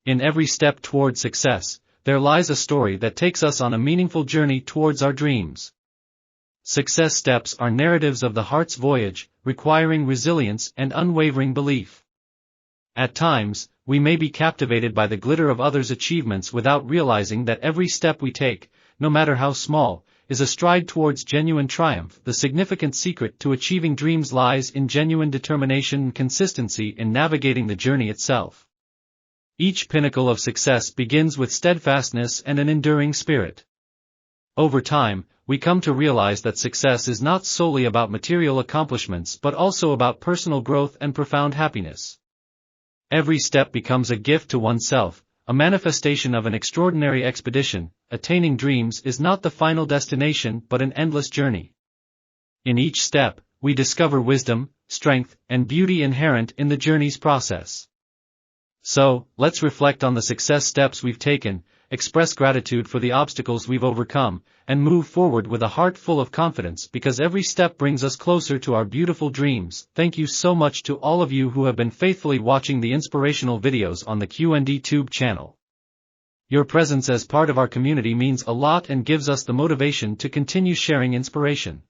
In every step toward success, there lies a story that takes us on a meaningful journey towards our dreams. Success steps are narratives of the heart's voyage, requiring resilience and unwavering belief. At times, we may be captivated by the glitter of others' achievements without realizing that every step we take, no matter how small, is a stride towards genuine triumph. The significant secret to achieving dreams lies in genuine determination and consistency in navigating the journey itself. Each pinnacle of success begins with steadfastness and an enduring spirit. Over time, we come to realize that success is not solely about material accomplishments but also about personal growth and profound happiness. Every step becomes a gift to oneself, a manifestation of an extraordinary expedition. Attaining dreams is not the final destination but an endless journey. In each step, we discover wisdom, strength, and beauty inherent in the journey's process. So, let's reflect on the success steps we've taken, express gratitude for the obstacles we've overcome, and move forward with a heart full of confidence because every step brings us closer to our beautiful dreams. Thank you so much to all of you who have been faithfully watching the inspirational videos on the QND TUBE channel. Your presence as part of our community means a lot and gives us the motivation to continue sharing inspiration.